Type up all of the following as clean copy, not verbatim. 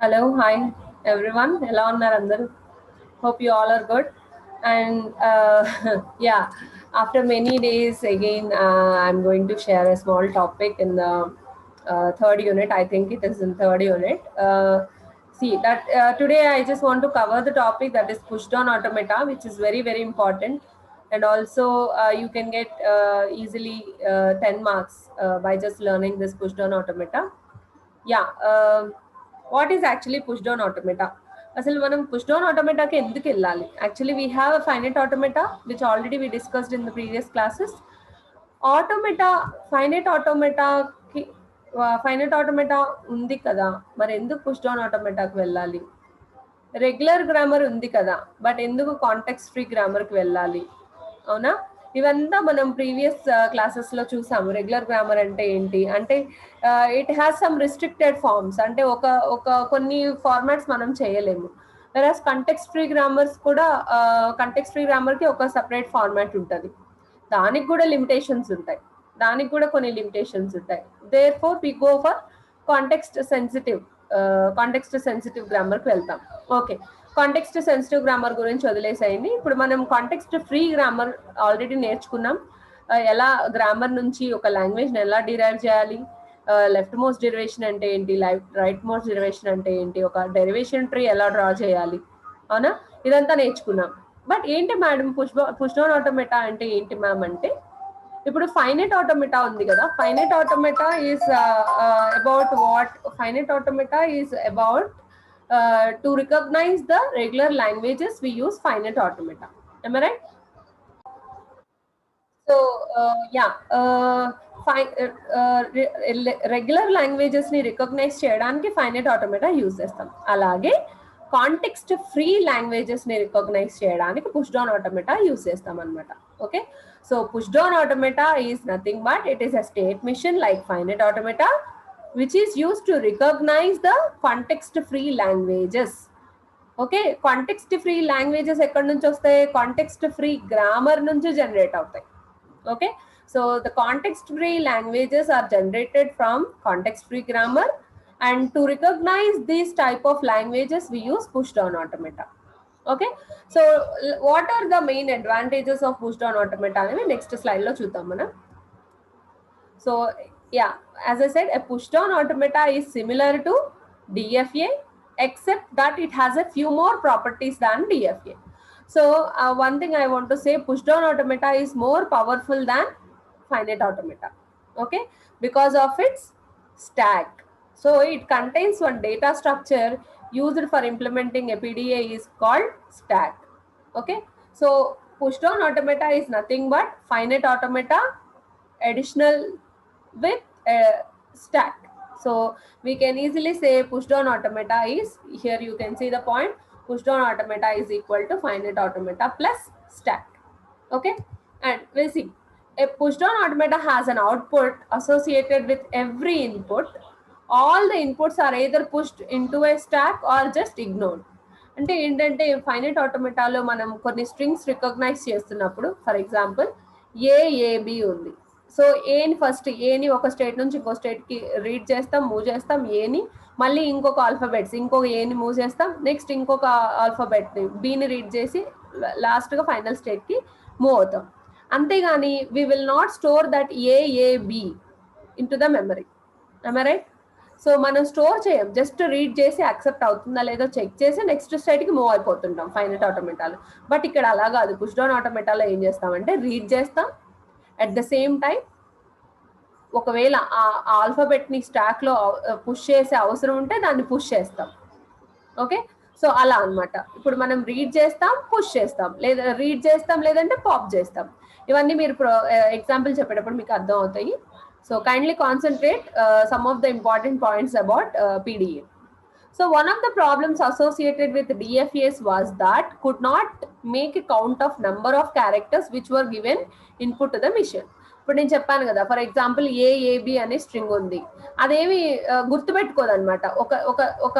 Hello, hi everyone. Hello, Andaru. Hope you all are good. And yeah, after many days again, I'm going to share a small topic in the third unit. I think it is in third unit. See that today I just want to cover the topic that is pushed on automata, which is very very important, and also you can get easily 10 marks by just learning this pushed on automata. Yeah. What is actually push down automata? అసలు మనం push down ఆటోమేటాకి ఎందుకు వెళ్ళాలి? Actually we have a finite automata which already we discussed in the previous classes. Automata finite ఆటోమేటాకి finite automata ఉంది కదా, మరి ఎందుకు పుష్ డౌన్ ఆటోమేటాకి వెళ్ళాలి? రెగ్యులర్ గ్రామర్ ఉంది కదా, బట్ ఎందుకు కాంటెక్స్ట్ ఫ్రీ గ్రామర్కి వెళ్ళాలి? అవునా? ఇవంతా మనం ప్రీవియస్ క్లాసెస్లో చూసాము. రెగ్యులర్ గ్రామర్ అంటే ఏంటి అంటే it has some restricted forms, అంటే ఒక ఒక కొన్ని ఫార్మాట్స్ మనం చేయలేము. వెరాస్ కంటెక్స్ట్ ఫ్రీ గ్రామర్స్ కూడా కంటెక్స్ట్ ఫ్రీ గ్రామర్కి ఒక సపరేట్ ఫార్మాట్ ఉంటుంది, దానికి కూడా లిమిటేషన్స్ ఉంటాయి, దానికి కూడా కొన్ని లిమిటేషన్స్ ఉంటాయి. Therefore we go for context sensitive context sensitive గ్రామర్కి వెళ్తాం. ఓకే, కాంటెక్స్ట్ సెన్సిటివ్ గ్రామర్ గురించి వదిలేసేయండి. ఇప్పుడు మనం కాంటెక్స్ట్ ఫ్రీ గ్రామర్ ఆల్రెడీ నేర్చుకున్నాం. ఎలా గ్రామర్ నుంచి ఒక లాంగ్వేజ్ని ఎలా డిరైవ్ చేయాలి, లెఫ్ట్ మోస్ట్ డెరివేషన్ అంటే ఏంటి, రైట్ మోస్ట్ డెరివేషన్ అంటే ఏంటి, ఒక డెరివేషన్ ట్రీ ఎలా డ్రా చేయాలి, అవునా? ఇదంతా నేర్చుకున్నాం. బట్ ఏంటి మేడం పుష్ డౌన్ ఆటోమేటా అంటే ఏంటి మ్యామ్ అంటే, ఇప్పుడు ఫైనైట్ ఆటోమేటా ఉంది కదా, finite automata is about what? Finite automata is about to recognise the regular languages we use finite automata. am I right? So yeah, regular languages ని recognise చేయడానికి finite automata use చేస్తాం. అలాగే context free languages ని recognise చేయడానికి push down automata use చేస్తాం అనమాట. Okay, so push down automata is nothing but it is a state machine like finite automata which is use to recognise the context free languages. Okay, context free languages ఎక్కడి నుంచి వస్తాయి? Context free grammar నుంచి generate అవుతాయి. Okay, so the context free languages are generated from context free grammar, and to recognize these type of languages we use push down automata. Okay, so what are the main advantages of push down automata అనేది next slide లో చూద్దాం మనం. So yeah, as I said, a push down automata is similar to DFA except that it has a few more properties than DFA. So one thing I want to say, push down automata is more powerful than finite automata. Okay, because of its stack. So it contains one data structure used for implementing a PDA is called stack. Okay, so push down automata is nothing but finite automata additional with a stack. So we can easily say push down automata is, here you can see the point, push down automata is equal to finite automata plus stack. Okay, and we'll see a push down automata has an output associated with every input. All the inputs are either pushed into a stack or just ignored. అంటే ఏంటంటే finite ఆటోమేటాలో మనం కొన్ని strings recognise చేస్తున్నప్పుడు, for example AB ఉంది. So ఏని first ఏని ఒక state నుంచి ఇంకో స్టేట్కి రీడ్ చేస్తాం, మూవ్ చేస్తాం ఏని, మళ్ళీ ఇంకొక ఆల్ఫాబెట్స్ ఇంకొక ఏని మూవ్ చేస్తాం, నెక్స్ట్ ఇంకొక ఆల్ఫాబెట్ని బీని రీడ్ చేసి లాస్ట్గా ఫైనల్ స్టేట్కి మూవ్ అవుతాం. అంతేగాని we will not store that AB into the memory. Right? So మనం స్టోర్ చేయం, జస్ట్ రీడ్ చేసి యాక్సెప్ట్ అవుతుందా లేదో చెక్ చేసి నెక్స్ట్ స్టేట్కి మూవ్ అయిపోతుంటాం ఫైనైట్ ఆటోమేటాలో. బట్ ఇక్కడ అలా కాదు, పుష్ డౌన్ ఆటోమేటాలో ఏం చేస్తామంటే రీడ్ చేస్తాం, అట్ ద సేమ్ టైం ఒకవేళ ఆ ఆల్ఫాబెట్ని స్టాక్లో పుష్ చేసే అవసరం ఉంటే దాన్ని పుష్ చేస్తాం. ఓకే, సో అలా అనమాట. ఇప్పుడు మనం రీడ్ చేస్తాం, పుష్ చేస్తాం, లేదా రీడ్ చేస్తాం లేదంటే పాప్ చేస్తాం. ఇవన్నీ మీరు ఎగ్జాంపుల్ చెప్పేటప్పుడు మీకు అర్థం అవుతాయి. So kindly concentrate some of the important points about PDA. So one of the problems associated with DFAs was that could not make a count of number of characters which were given input to the machine. ఇప్పుడు నేను చెప్పాను కదా, for example AB అనే string ఉంది, అదేమి గుర్తుపెట్టుకోదనమాట. ఒక ఒక ఒక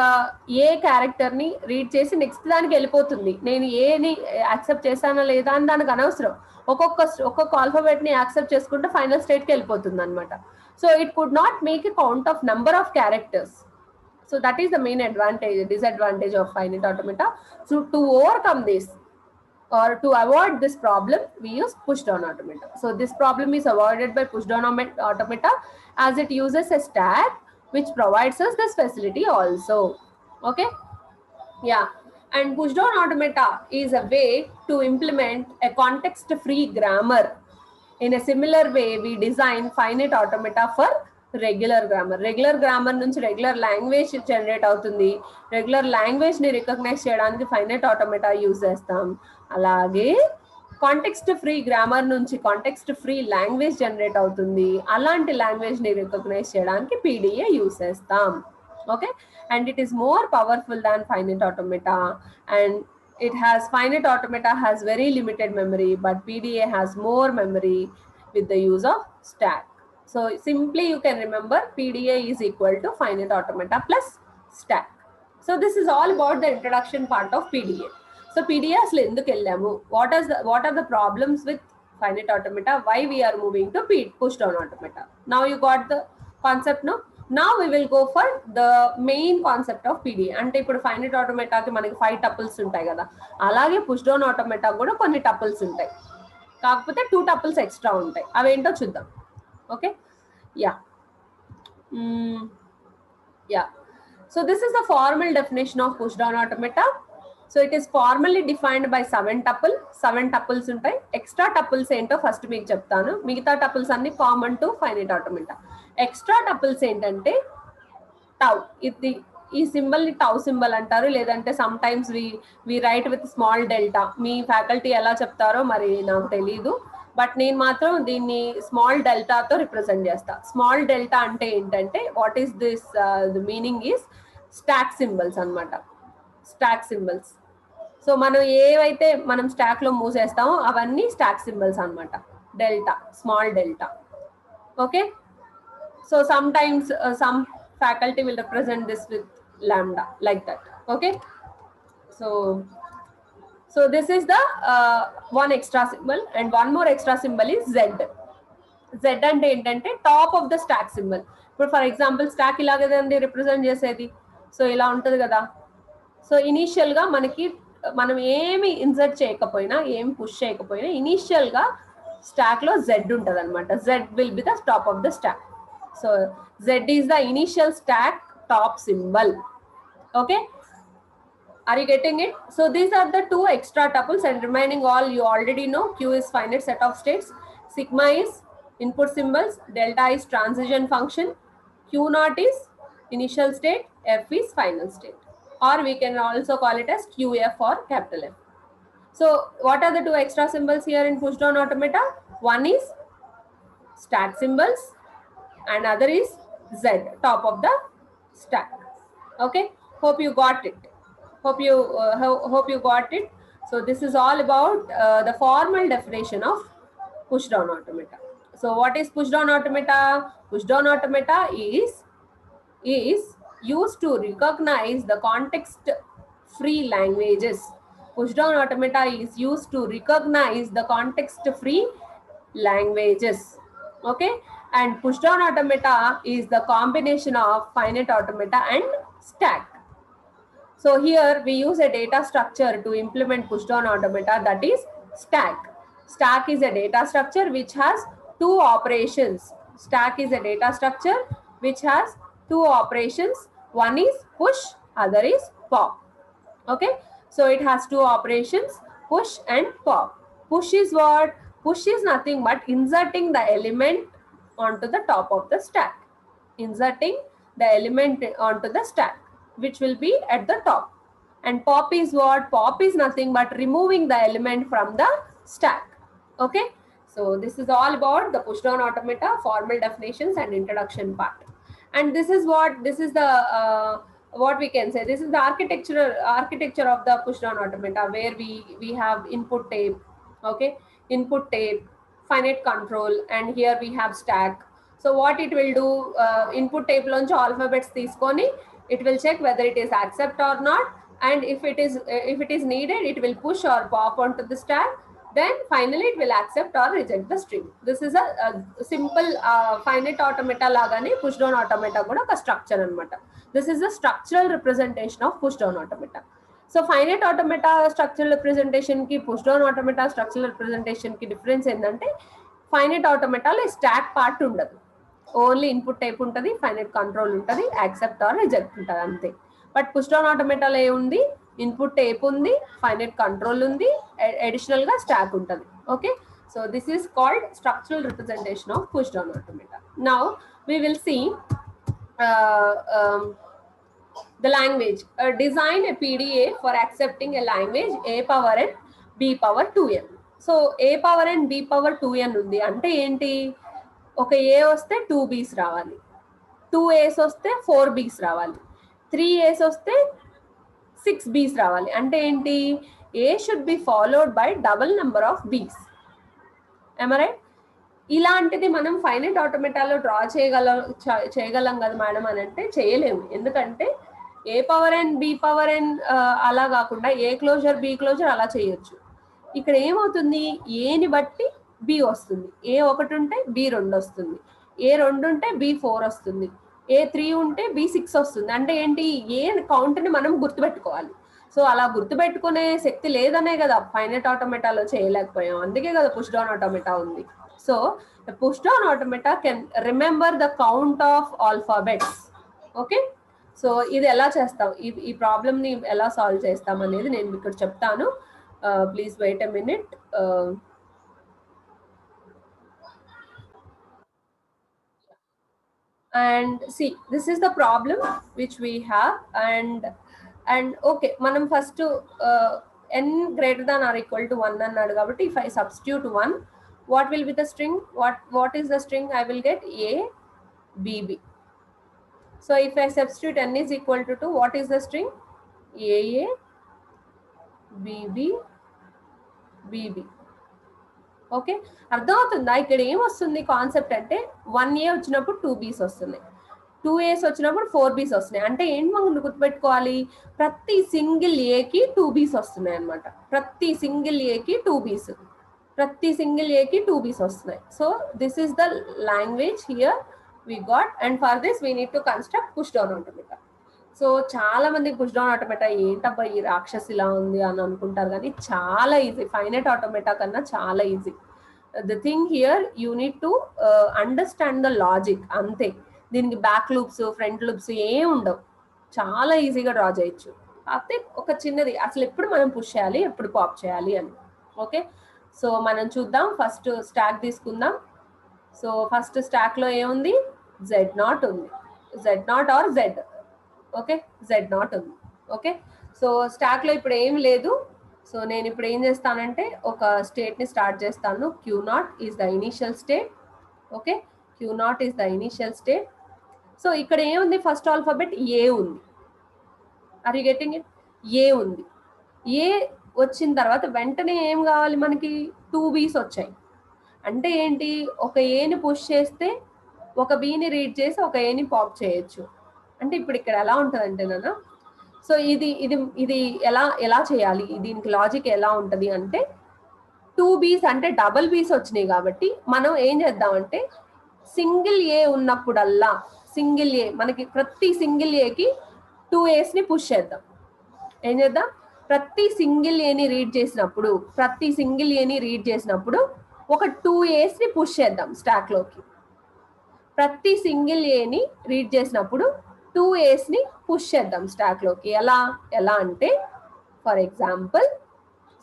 ఏ క్యారెక్టర్ని రీడ్ చేసి నెక్స్ట్ దానికి వెళ్ళిపోతుంది. నేను ఏని యాక్సెప్ట్ చేశానా లేదా అని దానికి అనవసరం, ఒక్కొక్క ఆల్ఫాబెట్ని యాక్సెప్ట్ చేసుకుంటే ఫైనల్ స్టేట్కి వెళ్ళిపోతుంది అనమాట. So it could not make a count of number of characters. So that is the main disadvantage of finite automata. So to overcome this, or to avoid this problem, we use push down automata. So this problem is avoided by push down automata, as it uses a stack which provides us this facility also. Okay. Yeah. And push down automata is a way to implement a context free grammar. In a similar way, we design finite automata for regular grammar. Regular grammar నుంచి regular language generate అవుతుంది. Regular language ని recognise చేయడానికి finite automata use చేస్తాం. అలాగే context free grammar నుంచి context free language generate అవుతుంది. అలాంటి language ని రికగ్నైజ్ చేయడానికి పీడిఏ యూజ్ చేస్తాం. Okay, and it is more powerful than finite automata, and it has finite automata has very limited memory, but PDA has more memory with the use of stack. So simply you can remember PDA is equal to finite automata plus stack. So this is all about the introduction part of PDA. So PDA aslu enduku ellamu, what are the problems with finite automata, why we are moving to push down automata. Now you got the concept, no? Now we will go for the main concept of PDA. అంటే ఇప్పుడు finite ఆటోమేటాకి మనకి 5 tuples ఉంటాయి కదా, అలాగే push down automata కూడా కొన్ని tuples ఉంటాయి, కాకపోతే 2 టపుల్స్ ఎక్స్ట్రా ఉంటాయి. అవేంటో చూద్దాం. Okay, yeah yeah so this is the formal definition of push down automata. So it is formally defined by 7 tuples ఉంటాయి. ఎక్స్ట్రా టపుల్స్ ఏంటో ఫస్ట్ మీకు చెప్తాను. మిగతా టపుల్స్ అన్ని common to finite automata. Extra tuples ఏంటంటే టౌ, ఇది ఈ symbol ని టౌ సింబల్ అంటారు, లేదంటే sometimes we write with small delta. మీ ఫ్యాకల్టీ ఎలా చెప్తారో మరి నాకు తెలీదు, బట్ నేను మాత్రం దీన్ని స్మాల్ డెల్టాతో రిప్రజెంట్ చేస్తా. స్మాల్ డెల్టా అంటే ఏంటంటే what is this, the meaning is stack symbols అన్నమాట. Stack symbols. సో మనం ఏవైతే మనం స్టాక్ లో మూవ్ చేస్తామో అవన్నీ స్టాక్ సింబల్స్ అన్నమాట. Delta, small delta. Okay, so sometimes some faculty will represent this with lambda, like that. Okay, so this is the one extra symbol, and one more extra symbol is z. Z అంటే ఏంటంటే top of the stack symbol. ఇప్పుడు for example stock ఇలాగేదండి represent చేసేది, so ఇలా ఉంటుంది కదా. So initial గా మనం ఏమి ఇన్సర్ట్ చేయకపోయినా, ఏం పుష్ చేయకపోయినా, ఇనీషియల్ గా స్టాక్ లో z ఉంటుంది అనమాట. z will be the top of the stack. So z is the initial stack top symbol. Okay, are you getting it? So these are the 2 extra tuples, and remaining all you already know. Q is finite set of states, sigma is input symbols, delta is transition function, q naught is initial state, f is final state, or we can also call it as qf or capital F. So what are the 2 extra symbols here in push down automata? One is stack symbols, and other is z, top of the stack. Okay, hope you got it. Hope you got it. So this is all about the formal definition of push down automata. So what is push down automata? Push down automata is used to recognize the context free languages. Push down automata is used to recognize the context free languages. Okay, and push down automata is the combination of finite automata and stack. So here we use a data structure to implement push down automata, that is stack. Stack is a data structure which has 2 operations. Stack is a data structure which has 2 operations. One is push, other is pop. Okay, so it has 2 operations, push and pop. Push is what? Push is nothing but inserting the element onto the top of the stack. Inserting the element onto the stack, which will be at the top. And pop is what? Pop is nothing but removing the element from the stack. Okay, so this is all about the push down automata, formal definitions and introduction part. And this is the what we can say, this is the architecture of the push down automata, where we have input tape. Okay, input tape, finite control, and here we have stack. So what it will do, input tape lonchi alphabets teeskoni it will check whether it is accept or not, and if it is needed, it will push or pop onto the stack. then finally it will accept or reject the string. This is a simple finite automata lagane push down automata kuda oka structure anamata. This is the structural representation of push down automata. So finite automata structural representation ki push down automata structural representation ki difference endante finite automata lo stack part undadu, only input type ఉంటుంది, finite control ఉంటుంది, accept or reject ఉంటుంది అంతే. But push down ఆటోమేటాలో ఏముంది, input type ఉంది, finite control ఉంది, additional గా stock ఉంటుంది. Okay, so this is called structural representation of push down automata. Now we will see the language. Design a PDA for accepting a language a power n b power 2n. So a power n b power 2n ఉంది అంటే ఏంటి, ఒక ఏ వస్తే 2 బీస్ రావాలి, 2 ఏస్ వస్తే 4 బీస్ రావాలి, 3 ఏస్ వస్తే 6 బీస్ రావాలి. అంటే ఏంటి, A should be followed by double number of B's. Right? ఇలాంటిది మనం ఫైనైట్ ఆటోమేటాలో డ్రా చేయగలం కదా మేడం అని అంటే చేయలేము. ఎందుకంటే ఏ పవర్ ఎన్ బి పవర్ ఎన్ అలా కాకుండా ఏ క్లోజర్ బి క్లోజర్ అలా చేయొచ్చు. ఇక్కడ ఏమవుతుంది, ఏని బట్టి బి వస్తుంది, ఏ 1 ఉంటే బి 2 వస్తుంది, ఏ 2 ఉంటే బి 4 వస్తుంది, ఏ 3 ఉంటే బి 6 వస్తుంది. అంటే ఏంటి, ఏ కౌంట్ని మనం గుర్తుపెట్టుకోవాలి. సో అలా గుర్తుపెట్టుకునే శక్తి లేదనే కదా ఫైనైట్ ఆటోమేటాలో చేయలేకపోయాం, అందుకే కదా పుష్ డౌన్ ఆటోమేటా ఉంది. So push down automata can remember the count of alphabets. Okay, so ఇది ఎలా చేస్తాం, ఈ ప్రాబ్లమ్ని ఎలా సాల్వ్ చేస్తాం అనేది నేను ఇక్కడ చెప్తాను. Please wait a minute. And see, this is the problem which we have. And okay, manam first n greater than or equal to 1 annadu kabatti if I substitute 1, what will be the string, what is the string I will get, a b b. So if I substitute n is equal to 2, what is the string, a b b b b. Okay, అర్థమవుతుందా? ఇక్కడ ఏమొస్తుంది concept అంటే 1A వచ్చినప్పుడు 2 b's వస్తున్నాయి, 2As వచ్చినప్పుడు 4 బీస్ వస్తున్నాయి. అంటే ఏంటి మనం గుర్తుపెట్టుకోవాలి, ప్రతి సింగిల్ ఏకి 2 బీస్ వస్తున్నాయి అనమాట. ప్రతి సింగిల్ ఏకి 2 బీస్, ప్రతి సింగిల్ ఏకి 2 బీస్ వస్తున్నాయి. So this is the language here we got, and for this we need to construct push down automata. So చాలా మందికి పుష్ డౌన్ ఆటోమేటా ఏంటబ్బా ఈ రాక్షస్ ఇలా ఉంది అని అనుకుంటారు, కానీ చాలా ఈజీ, ఫైనైట్ ఆటోమేటా కన్నా చాలా easy. The thing here you need to understand the logic అంతే. దీనికి బ్యాక్ లూప్స్ ఫ్రంట్ లూప్స్ ఏం ఉండవు, చాలా ఈజీగా డ్రా చేయొచ్చు. అయితే ఒక చిన్నది, అసలు ఎప్పుడు మనం పుష్ చేయాలి ఎప్పుడు పాప్ చేయాలి అని. ఓకే, సో మనం చూద్దాం. ఫస్ట్ స్టాక్ తీసుకుందాం. సో ఫస్ట్ స్టాక్లో ఏముంది, Z0 ఉంది, Z0 are Z. Okay, Z0 ఉంది. ఓకే, సో స్టాక్లో ఇప్పుడు ఏం లేదు. సో నేను ఇప్పుడు ఏం చేస్తానంటే ఒక స్టేట్ని స్టార్ట్ చేస్తాను. Q0 is the initial state. Okay, Q0 is the initial state. So ఇక్కడ ఏముంది, ఫస్ట్ ఆల్ఫాబెట్ ఏ ఉంది. Are you getting it? A ఉంది. ఏ వచ్చిన తర్వాత వెంటనే ఏం కావాలి మనకి, 2 బీస్ వచ్చాయి. అంటే ఏంటి, ఒక ఏని పుష్ చేస్తే ఒక బీని రీడ్ చేసి ఒక ఏని పాప్ చేయొచ్చు. అంటే ఇప్పుడు ఇక్కడ ఎలా ఉంటుందంటే నాన్న, సో ఇది ఇది ఇది ఎలా చేయాలి, దీనికి లాజిక్ ఎలా ఉంటుంది అంటే, 2 బీస్ అంటే డబుల్ బీస్ వచ్చినాయి కాబట్టి మనం ఏం చేద్దామంటే సింగిల్ ఏ ఉన్నప్పుడల్లా, సింగిల్ ఏ మనకి ప్రతి సింగిల్ ఏకి 2 ఏస్ని పుష్ చేద్దాం. ఏం చేద్దాం, ప్రతి సింగిల్ ఏని రీడ్ చేసినప్పుడు, ప్రతి సింగిల్ ఏని రీడ్ చేసినప్పుడు ఒక 2 ఏస్ని పుష్ చేద్దాం స్టాక్లోకి. ప్రతి సింగిల్ ఏని రీడ్ చేసినప్పుడు 2 ఏస్ని పుష్ చేద్దాం స్టాక్లోకి. ఎలా అంటే ఫర్ ఎగ్జాంపుల్,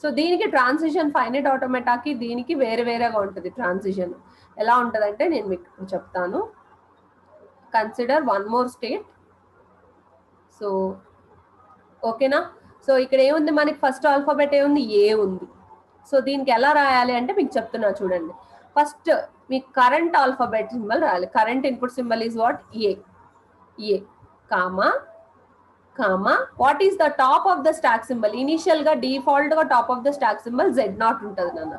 సో దీనికి ట్రాన్సిషన్ ఫైనైట్ ఆటోమేటాకి దీనికి వేరేగా ఉంటుంది. ట్రాన్సిషన్ ఎలా ఉంటుంది అంటే నేను మీకు చెప్తాను. Consider one more state. So ఓకేనా, సో ఇక్కడ ఏముంది మనకి, ఫస్ట్ ఆల్ఫాబెట్ ఏముంది, ఏ ఉంది. సో దీనికి ఎలా రాయాలి అంటే మీకు చెప్తున్నా చూడండి. ఫస్ట్ మీకు కరెంట్ ఆల్ఫాబెట్ సింబల్ రాయాలి. Current input symbol is what, A comma what is the top of the stack symbol. Initial గా డిఫాల్ట్ గా top of the stack symbol Z0 ఉంటుంది నాన్న.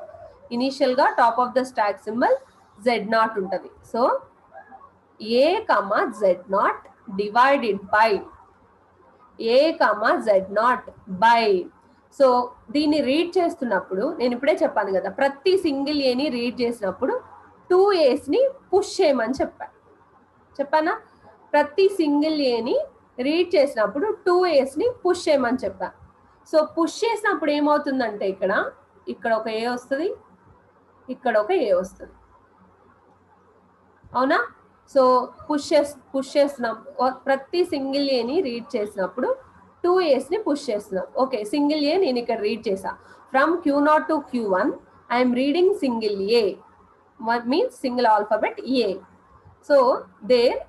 ఇనిషియల్ గా top of the stack symbol Z0 ఉంటుంది. So A, Z0 divided by A, Z0 by. So దీన్ని read చేస్తున్నప్పుడు నేను ఇప్పుడే చెప్పాను కదా, ప్రతి సింగిల్ ఏని రీడ్ చేసినప్పుడు 2A's ని పుష్ చేయమని చెప్పానా? ప్రతి సింగిల్ ఏని రీడ్ చేసినప్పుడు 2A's ని పుష్ చేయమని చెప్పా. సో పుష్ చేసినప్పుడు ఏమవుతుందంటే ఇక్కడ ఒక ఏ వస్తుంది, ఇక్కడ ఒక ఏ వస్తుంది, అవునా? సో పుష్ చేస్తున్నాం. ప్రతి సింగిల్ ఏని రీడ్ చేసినప్పుడు 2A's ని పుష్ చేస్తున్నాం. ఓకే, సింగిల్ ఏ నేను ఇక్కడ రీడ్ చేసా. From Q0 to Q1 I'm reading single A, means single alphabet A. So there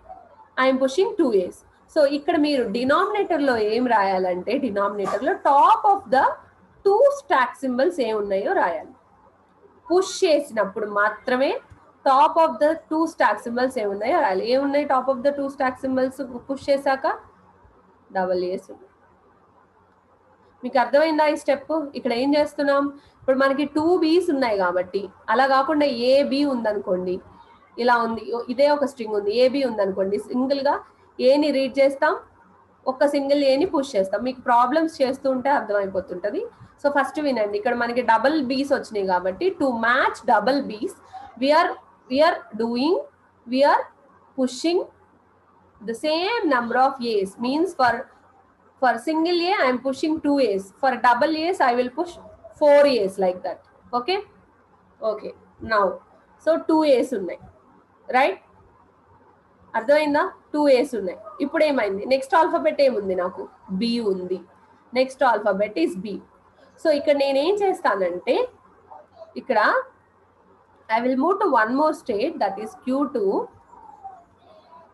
I'm pushing 2A's. సో ఇక్కడ మీరు డినామినేటర్లో ఏం రాయాలంటే, డినామినేటర్లో top of the 2 stack symbols ఏ ఉన్నాయో రాయాలి. పుష్ చేసినప్పుడు మాత్రమే top of the 2 stack symbols ఏమున్నాయో రాయాలి. ఏమున్నాయి top of the 2 stack symbols? Push చేశాక AA ఉంది. మీకు అర్థమైందా ఈ స్టెప్? ఇక్కడ ఏం చేస్తున్నాం, ఇప్పుడు మనకి 2 B's ఉన్నాయి కాబట్టి, అలా కాకుండా AB ఉందనుకోండి, ఇలా ఉంది, ఇదే ఒక స్ట్రింగ్ ఉంది, AB ఉందనుకోండి, సింగిల్ గా ఏని రీడ్ చేస్తాం, ఒక సింగిల్ ఏని పుష్ చేస్తాం. మీకు ప్రాబ్లమ్స్ చేస్తూ ఉంటే అర్థమైపోతుంటది. సో ఫస్ట్ వినండి, ఇక్కడ మనకి డబుల్ బీస్ వచ్చినాయి కాబట్టి టు మ్యాచ్ డబుల్ బీస్ we are pushing the same number of A's. Means for single A I am pushing 2A's, for double A's I will push 4A's, like that. Okay, now so 2A's ఉన్నాయి, right? అర్థమైందా? 2A's ఉన్నాయి. ఇప్పుడు ఏమైంది, next alphabet ఏముంది, నాకు B ఉంది. Next alphabet is B. So ఇక్కడ నేనేం చేస్తానంటే, ఇక్కడ I will move to one more state, that is Q2.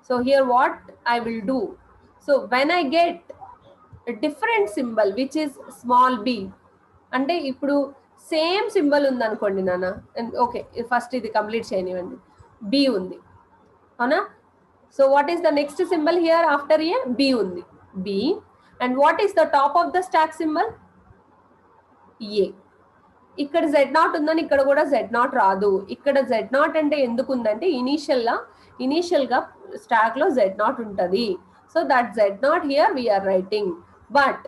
So here what I will do, so when I get a different symbol which is small b, అంటే ఇప్పుడు same symbol ఉంది అనుకోండి నాన్న, okay first ఇది complete చేయనివ్వండి, B ఉంది, అవునా? So what is the next symbol here after A? B ఉంది, B. And what is the top of the stack symbol? A. ఇక్కడ Z0 ఉందని ఇక్కడ కూడా Z0 రాదు. ఇక్కడ Z0 అంటే ఎందుకు ఉందంటే, ఇనీషియల్ గా స్టాక్ లో Z0 ఉంటది. So that Z0 here we are writing, but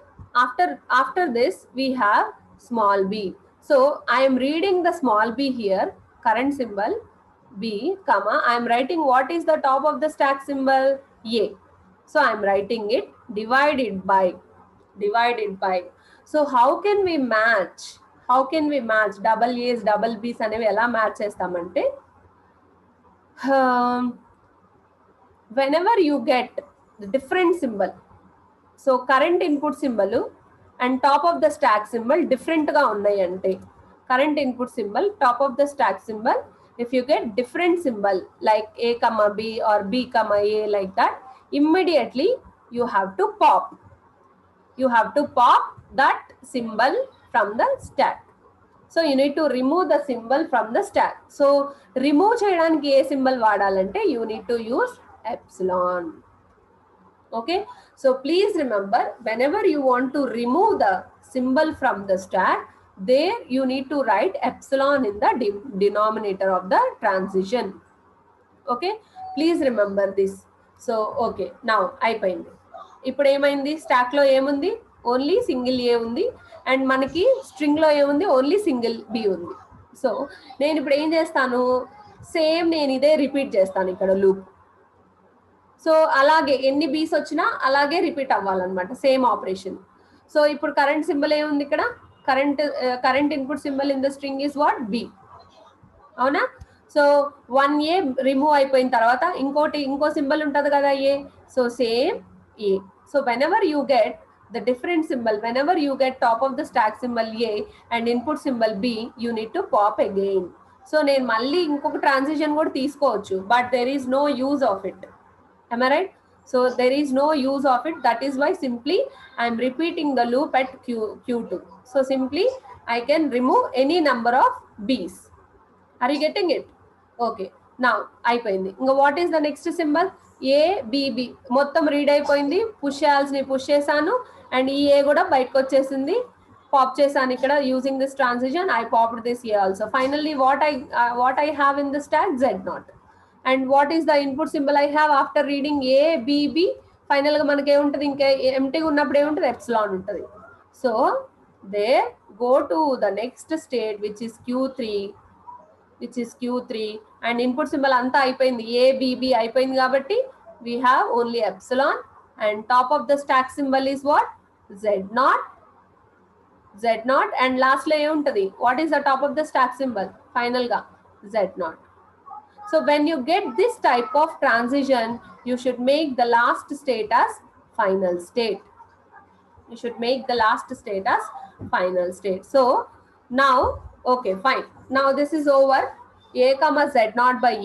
after this we have small b. So I am reading the small b here, current symbol B, comma, I am writing what is the top of the stack symbol? A. So I am writing it divided by. So how can we match double A's double B's అనేవి ఎలా match చేస్తామంటే, whenever you get the different symbol, so current input symbol and top of the stack symbol different గా ఉన్నాయి అంటే, current input symbol, top of the stack symbol, if you get different symbol like A comma B or B comma A, like that, immediately you have to pop that symbol from the stack. So you need to remove the symbol from the stack. So remove చేయడానికి ఏ symbol వాడాలంటే, you need to use epsilon. Okay, so please remember, whenever you want to remove the symbol from the stack, there you need to write epsilon in the denominator of the transition. Okay, please remember this. So okay, now అయిపోయింది. ఇప్పుడు ఏమైంది, stock లో ఏముంది, only single ఏ ఉంది, and మనకి string లో ఏముంది, only single B ఉంది. సో నేను ఇప్పుడు ఏం చేస్తాను, సేమ్ నేను ఇదే రిపీట్ చేస్తాను ఇక్కడ లూప్. సో అలాగే ఎన్ని బీస్ వచ్చినా అలాగే రిపీట్ అవ్వాలన్నమాట, సేమ్ ఆపరేషన్. సో ఇప్పుడు కరెంట్ సింబల్ ఏముంది ఇక్కడ, current input symbol in the string is what? B, అవునా? సో 1A రిమూవ్ అయిపోయిన తర్వాత ఇంకో సింబల్ ఉంటుంది కదా, A. So same A. So whenever you get the different symbol, whenever you get top of the stack symbol A and input symbol B, you need to pop again. So నేను మళ్ళీ ఇంకొక transition కూడా తీసుకోవచ్చు, but there is no use of it. Am I right? So there is no use of it. That is why simply I am repeating the loop at Q2. So simply I can remove any number of B's. Are you getting it? Okay. Now అయిపోయింది. ఇంకా what is the next symbol? A, B, B. మొత్తం read అయిపోయింది, push చేయాల్సినవి push చేశాను, and ఈ A కూడా బయటకు వచ్చేసింది, పాప్ చేశాను ఇక్కడ using this transition. I popped this A also. Finally what I have in the stack? Z0. And what is the input symbol I have after reading A, B, B? Final గా మనకి ఏముంటది, ఇంకా ఎంటీగా ఉన్నప్పుడు ఏముంటది? Epsilon ఉంటుంది. So they go to the next state which is q3 and input symbol anta అయిపోయింది a b b అయిపోయింది కాబట్టి we have only epsilon and top of the stack symbol is what z0 and last లో ఏముంటది what is the top of the stack symbol final గా z0. So when you get this type of transition you should make the last state as final state. You should make the last state as final state. So now, okay, fine. Now this is over. A comma z0 by a,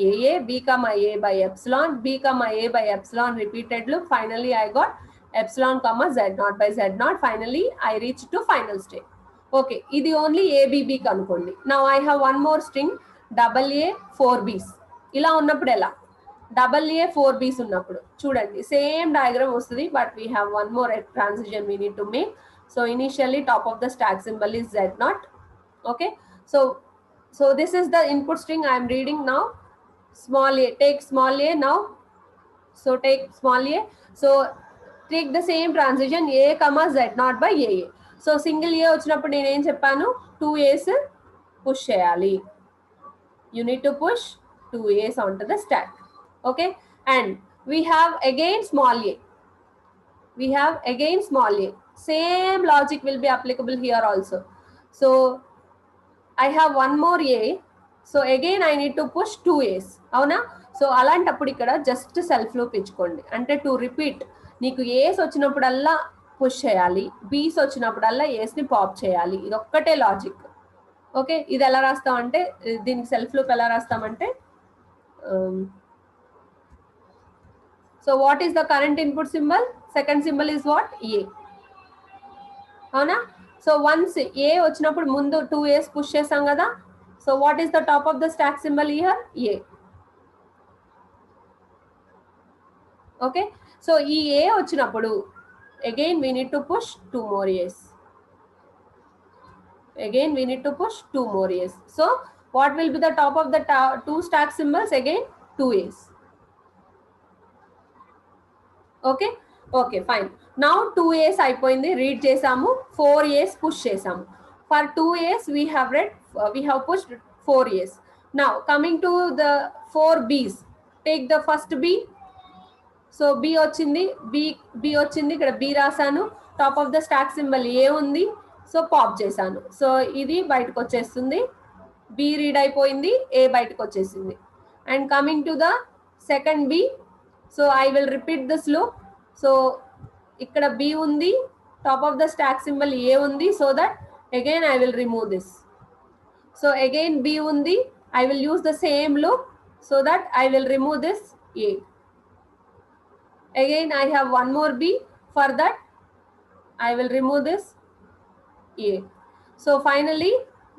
b comma a by epsilon, b comma a by epsilon repeated loop. Finally, I got epsilon comma z0 by z0. Finally, I reached to final state. Okay, ఇది only a b b కనుకోండి. Now I have one more string double a 4 b's. ఇలా ఉన్నప్పుడు ఎలా double a 4 b's ఉన్నప్పుడు చూడండి same diagram వస్తుంది but we have one more transition we need to make. So initially top of the stack symbol is z0. Okay, so this is the input string I am reading now. Small a, take small a now. So take small a, so take the same transition a comma z0 by a. So single a వచ్చినప్పుడు నేను ఏం చెప్పాను 2 a's push చేయాలి. You need to push 2 a's onto the stack. Okay, and we have again small a. Same logic will be applicable here also. So I have one more a, so again I need to push 2 a's అవునా. So అలాంటప్పుడు ఇక్కడ just self loop ఇచ్చుకోండి అంటే to repeat నీకు ఏస్ వచ్చినప్పుడల్లా push చేయాలి, బీస్ వచ్చినప్పుడల్లా ఏస్ని పాప్ చేయాలి, ఇది ఒక్కటే లాజిక్. ఓకే, ఇది ఎలా రాస్తామంటే దీనికి సెల్ఫ్ లూప్ ఎలా రాస్తామంటే so what is the current input symbol? Second symbol is what? A. అవునా. సో once a వచ్చినప్పుడు ముందు 2 a's పుష్ చేసాం కదా. So what is the top of the stack symbol here? A. Okay, so ఈ a వచ్చినప్పుడు again we need to push 2 more a's. So what will be the top of the two stack symbols? Again 2 a's. Okay okay fine. Now 2 a's అయిపోయింది, read చేసాము, 4 a's push చేసాము. For 2 a's we have pushed 4 a's. Now coming to the 4 b's, take the first b. So b వచ్చింది, b వచ్చింది, ఇక్కడ b రాసాను, top of the stack symbol a ఉంది, so pop చేశాను. So ఇది బయటకు వచ్చేస్తుంది, b రీడ్ అయిపోయింది, a బయటకు వచ్చేసింది. And coming to the second b, so I will repeat this loop. So ఇక్కడ b ఉంది, top of the stack symbol a ఉంది, so that again I will remove this. So again b ఉంది, I will use the same loop, so that I will remove this a. Again I have one more b, for that I will remove this a. So finally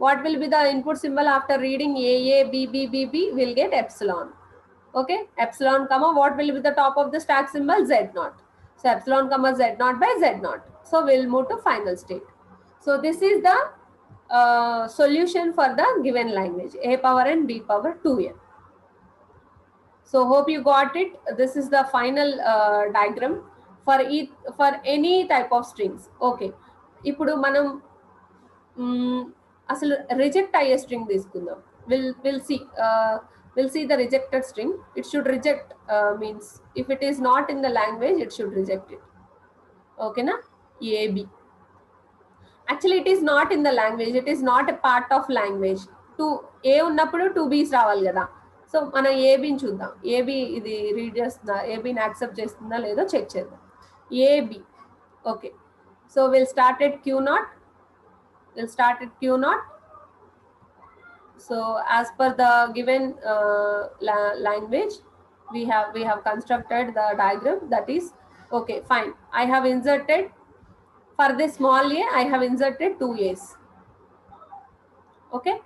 what will be the input symbol after reading a b b b b? Will get epsilon. Okay, epsilon comma what will be the top of the stack symbol? Z0. So epsilon comma Z0 by Z0. So we'll move to final state. So this is the solution for the given language a power n b power 2n. So hope you got it. This is the final diagram for any type of strings. Okay, ఇప్పుడు మనం అసలు reject అయ్యే string తీసుకుందాం. we'll see the rejected string. It should reject, means if it is not in the language it should reject it. Okay na, ab. Actually it is not in the language, it is not a part of language. a ఉన్నప్పుడు 2 b's రావాలి కదా. So మనం ఏబిని చూద్దాం, AB ఇది read చేస్తుందా, ఏబిని accept చేస్తుందా లేదో check చేద్దాం. A B okay. So will start at q0. So as per the given language we have constructed the diagram, that is okay fine. I have inserted for this small a, I have inserted 2 a's. Okay,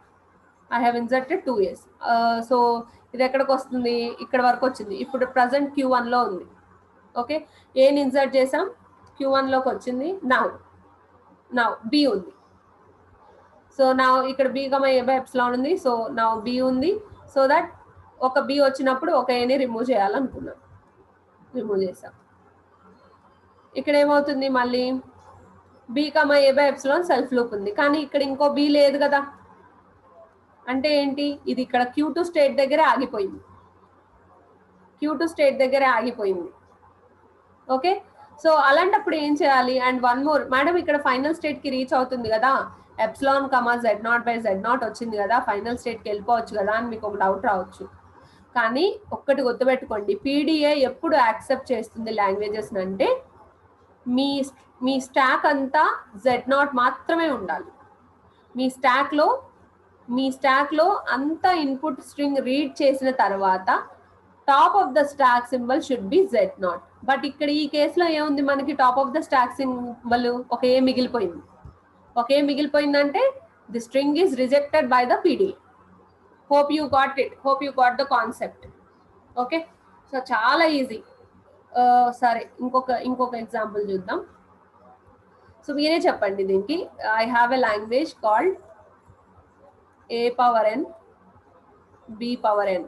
I have inserted 2 a's. So ఇది ఎక్కడికి వస్తుంది, ఇక్కడ వరకు వచ్చింది. ఇప్పుడు present q1 లో ఉంది. Okay, ఏని ఇన్సర్ట్ చేసాం, q1 లోకి వచ్చింది. నౌ b ఉంది. సో నా ఇక్కడ b గమ a బై ఎప్సిలాన్ ఉంది. సో నా b ఉంది, సో దట్ ఒక b వచ్చినప్పుడు ఒక ఏని రిమూవ్ చేయాలనుకున్నాం, రిమూవ్ చేసాం. ఇక్కడ ఏమవుతుంది, B comma A by epsilon self loop ఉంది, కానీ ఇక్కడ ఇంకో బి లేదు కదా. అంటే ఏంటి, ఇది ఇక్కడ Q2 స్టేట్ దగ్గరే ఆగిపోయింది, Q2 స్టేట్ దగ్గరే ఆగిపోయింది. ఓకే, సో అలాంటప్పుడు ఏం చేయాలి? అండ్ వన్ మోర్ మేడం, ఇక్కడ ఫైనల్ స్టేట్ కి రీచ్ అవుతుంది కదా, epsilon comma Z0 by Z0 వచ్చింది కదా, ఫైనల్ స్టేట్ కి వెళ్ళిపోవచ్చు కదా అని మీకు ఒక డౌట్ రావచ్చు. కానీ ఒక్కటి గుర్తుపెట్టుకోండి, పీడిఏ ఎప్పుడు యాక్సెప్ట్ చేస్తుంది లాంగ్వేజెస్ అంటే మీ స్టాక్ అంతా Z0 మాత్రమే ఉండాలి. మీ స్టాక్ లో అంత ఇన్పుట్ స్ట్రింగ్ రీడ్ చేసిన తర్వాత top of the stack symbol should be Z0. But ఇక్కడ ఈ కేసులో ఏముంది, మనకి top of the stack symbol ఒక ఏ మిగిలిపోయింది. ఒక ఏ మిగిలిపోయిందంటే the string is rejected by the PDA. Hope you got it, hope you got the concept. Okay, so చాలా ఈజీ. సరే, ఇంకొక ఎగ్జాంపుల్ చూద్దాం. సో మీరే చెప్పండి దీనికి. I have a language called a power n b power n,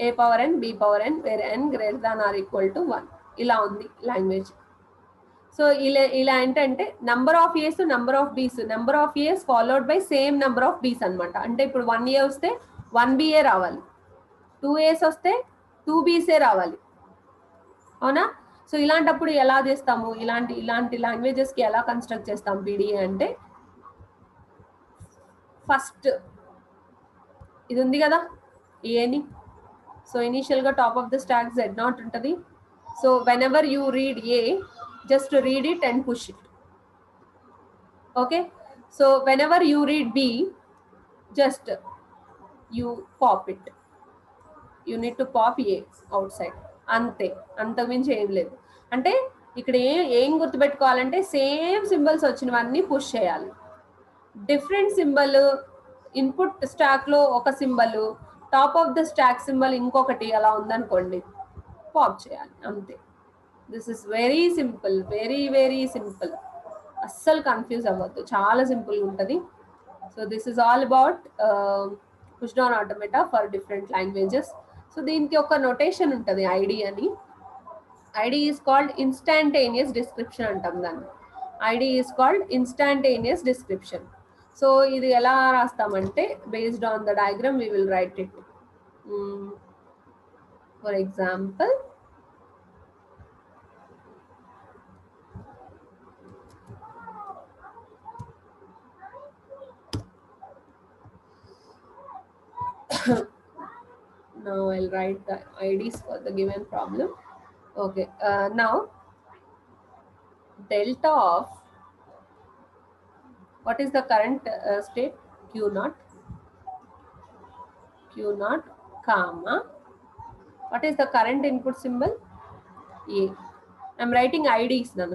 a power n b power n where n greater than or equal to 1. ఇలా ఉంది language. So ఇలా ఏంటంటే number of A's, number of B's, number of A's followed by same number of B's అనమాట. అంటే ఇప్పుడు 1 ఏ వస్తే 1 BA రావాలి, 2 ఏస్ వస్తే 2 బీసే రావాలి, అవునా? సో ఇలాంటప్పుడు ఎలా చేస్తాము, ఇలాంటి లాంగ్వేజెస్ కి ఎలా కన్స్ట్రక్ట్ చేస్తాం పీడిఏ అంటే, ఫస్ట్ ఇది ఉంది కదా ఏని, సో ఇనిషియల్గా top of the stack Z0 ఉంటుంది. So whenever you read A, just read it and push it. Okay, so whenever you read B, just you pop it. You need to pop A outside, అంతే, అంతకుమించి ఏం లేదు. అంటే ఇక్కడ ఏం గుర్తుపెట్టుకోవాలంటే same symbols వచ్చినవన్నీ push చేయాలి. డిఫరెంట్ సింబల్ ఇన్పుట్ స్టాక్ లో ఒక సింబల్, top of the stack symbol ఇంకొకటి అలా ఉందనుకోండి, పాప్ చేయాలి, అంతే. This is very simple, very very simple. అస్సలు కన్ఫ్యూజ్ అవ్వద్దు, చాలా సింపుల్ ఉంటుంది. So this is all about push down automata for different languages. So దీనికి ఒక నొటేషన్ ఉంటుంది ఐడి అని. ID is called instantaneous description అంటాం దాన్ని. ID is called instantaneous description. So ఇది ఎలా రాస్తామంటే, based on the diagram we will write it. For example, now I'll write the IDs for the given problem. Okay, now delta of what is the current state, Q0, comma, what is the current input symbol, A. I'm writing IDs now,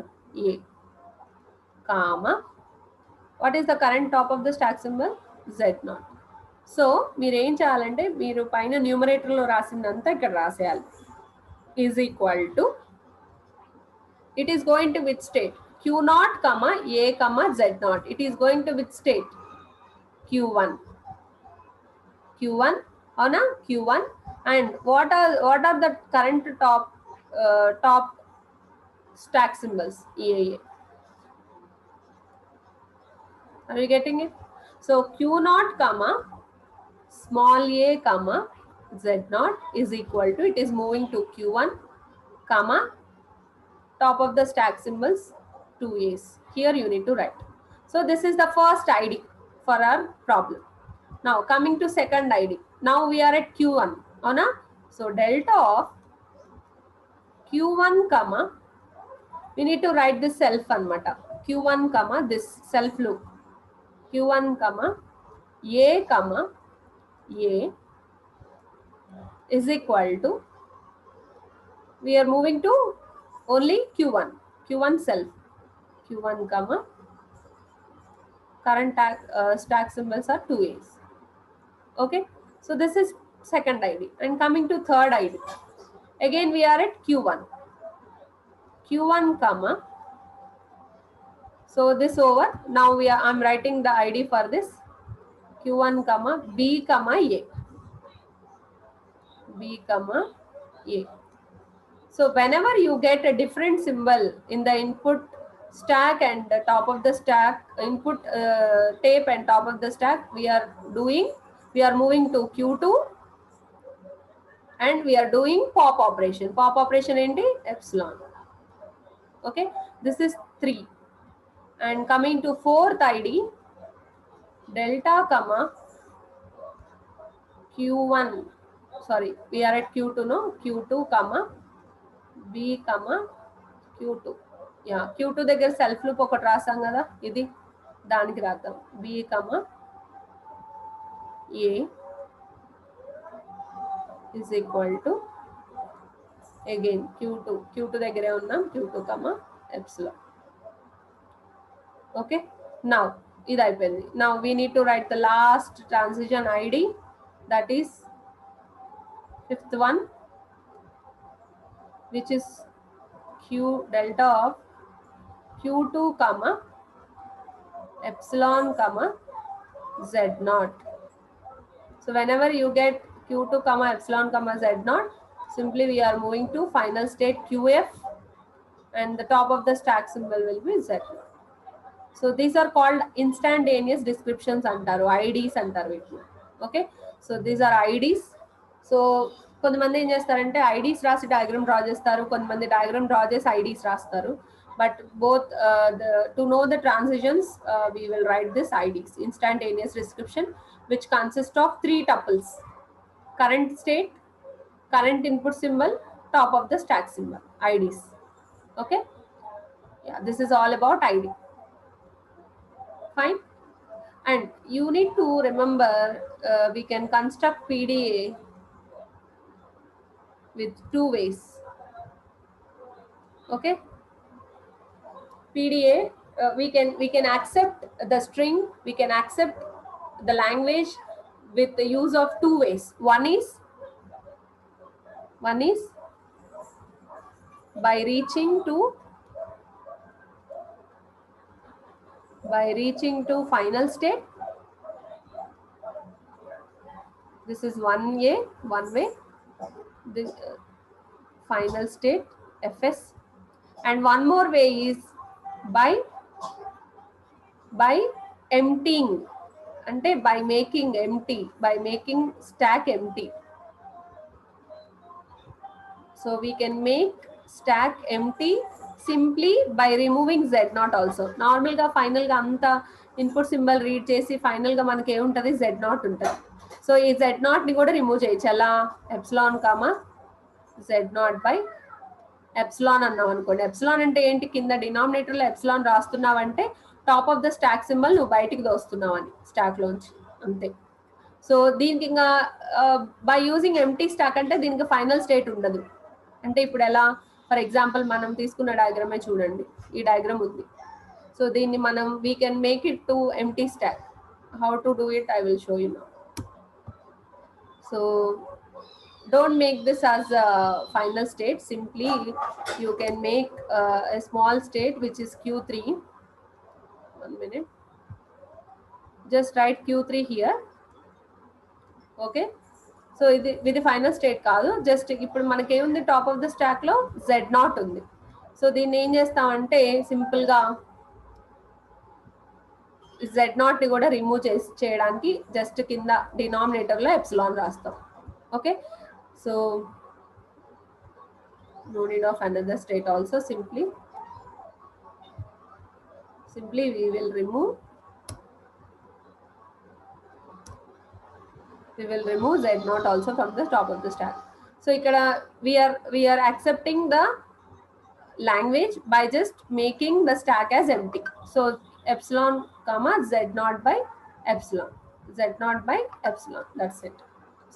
A, comma, what is the current top of the stack symbol, Z0. So మీరు ఏం చేయాలంటే, మీరు పైన న్యూమరేటర్లో రాసిందంతా ఇక్కడ రాసేయాలి. Is equal to, it is going to with state Q0, A, Z0. It is going to with state Q1, అవునా, Q1. And what are the current top stack symbols, EAA. Are you getting it? So Q0, small a, Z0 is equal to, it is moving to Q1, top of the stack symbols 2 A's. Here you need to write. So this is the first ID for our problem. Now coming to second ID. Now we are at Q1, Anna. So delta of Q1, we need to write this self anmata. Q1, this self loop. Q1, A, A is equal to, we are moving to only Q1 self. Q1, current stack symbols are 2 A's. Okay, so this is second ID. And coming to third ID, again we are at Q1, so this over. Now I'm writing the ID for this Q1, B, A, A. So whenever you get a different symbol in the input stack and the top of the stack input tape and top of the stack, we are moving to Q2 and we are doing pop operation. Pop operation enti epsilon. Okay, this is 3. And coming to fourth ID, delta comma Q1, sorry, we are at Q2, no? Q2 comma B comma Q2. Yeah, Q2 దగ్గర self loop ఒకటి రాసాం కదా, ఇది దానికి రాద్దాం. B comma A is equal to again Q2 దగ్గరే ఉన్నాం, Q2 comma epsilon. Okay, now ఇది అయిపోయింది. Now we need to write the last transition ID, that is fifth one, which is Q delta of Q2 comma epsilon comma Z naught. So whenever you get Q2 comma epsilon comma Z naught, simply we are moving to final state QF and the top of the stack symbol will be Z naught. So these are called instantaneous descriptions antaru, IDs antaru వీటిని. Okay, so these are IDs. So కొంతమంది ఏం చేస్తారంటే IDs రాసి diagram draw చేస్తారు, కొంతమంది diagram draw చేసి IDs రాస్తారు. But both to know the transitions, we will write this IDs, instantaneous description, which consists of 3 tuples: current state, current input symbol, top of the stack symbol, IDs. Okay, yeah, this is all about ID. Fine. And you need to remember, we can construct PDA with 2 ways. Okay, PDA, we can accept the string, we can accept the language with the use of 2 ways. One is by reaching to final state. This is one way, this final state FS. And one more way is by emptying, ante by making empty, by making stack empty. So we can make stack empty simply by removing Z naught also. Normal ga final ga anta input symbol read chesi final ga manaki em untadi, Z naught untadi. So ee Z naught ni kuda remove cheyachu. Ela epsilon comma Z naught by epsilon అన్నాం అనుకోండి. Epsilon అంటే ఏంటి, కింద denominator లో epsilon రాస్తున్నావంటే top of the stack symbol నువ్వు బయటికి దోస్తున్నావని stock లోంచి, అంతే. సో దీనికి ఇంకా బై యూజింగ్ ఎంటీ స్టాక్ అంటే దీనికి ఫైనల్ స్టేట్ ఉండదు. అంటే ఇప్పుడు ఎలా, ఫర్ ఎగ్జాంపుల్ మనం తీసుకున్న డయాగ్రామే చూడండి, ఈ డయాగ్రామ్ ఉంది. సో దీన్ని మనం we can make it to empty stock. How to do it I will show you now. So don't make this as a final state, simply you can make a small state which is Q3. 1 minute, just write Q3 here. Okay, so ఇది final state కాదు, just ఇప్పుడు మనకి ఏముంది, top of the stock లో Z naught ఉంది. So దీన్ని ఏం చేస్తామంటే సింపుల్ గా Z naught ని కూడా రిమూవ్ చేయడానికి జస్ట్ కింద డినామినేటర్ లో ఎప్సిలాన్ రాస్తాం. Okay, so no need of another state also, simply we will remove Z naught also from the top of the stack. So ikkada we are accepting the language by just making the stack as empty. So epsilon comma Z naught by epsilon, that's it.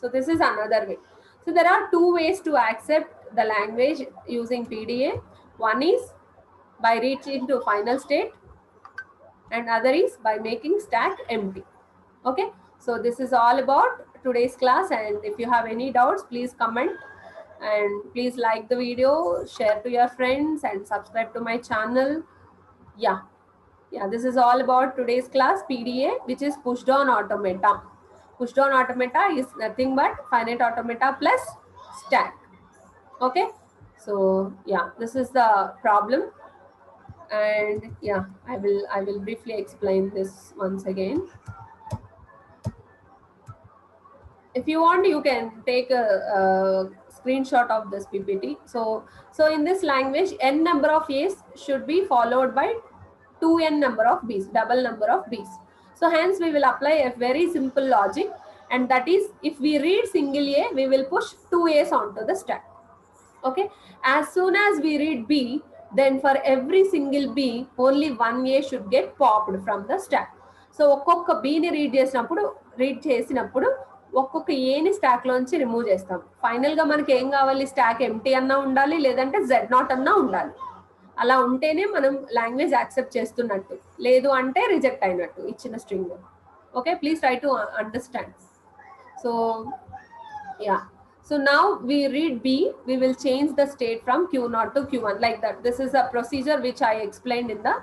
So this is another way. So there are 2 ways to accept the language using PDA. One is by reaching to final state and other is by making stack empty. Okay, so this is all about today's class, and if you have any doubts, please comment and please like the video, share to your friends and subscribe to my channel. Yeah, this is all about today's class, PDA, which is pushed on automata. Pushed on automata is nothing but finite automata plus stack. Okay, so yeah, this is the problem. And yeah, I will briefly explain this once again. If you want, you can take a screenshot of this PPT. So in this language, n number of A's should be followed by 2n number of B's, double number of B's. So hence we will apply a very simple logic, and that is, if we read single A, we will push 2 A's onto the stack. Okay, as soon as we read B, then for every single B, only one A should get popped from the stack. So ఒక్కొక్క బీని read చేసినప్పుడు ఒక్కొక్క ఏని stock లోంచి remove చేస్తాం. Final గా మనకి ఏం కావాలి, స్టాక్ ఎంటీ అన్నా ఉండాలి, లేదంటే Z0 అన్నా ఉండాలి. అలా ఉంటేనే మనం లాంగ్వేజ్ యాక్సెప్ట్ చేస్తున్నట్టు, లేదు అంటే రిజెక్ట్ అయినట్టు ఇచ్చిన string. Okay, please try to understand. So yeah, so now we read B, we will change the state from Q0 to Q1 like that. This is a procedure which I explained in the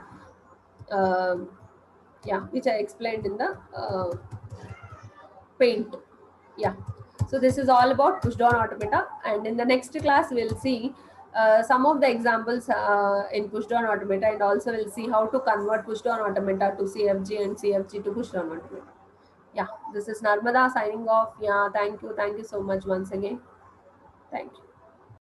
paint. Yeah, so this is all about push down automata, and in the next class we'll see some of the examples in push down automata, and also we'll see how to convert push down automata to CFG and CFG to push down automata. Yeah, this is Narmada signing off. Yeah, thank you so much once again. Thank you.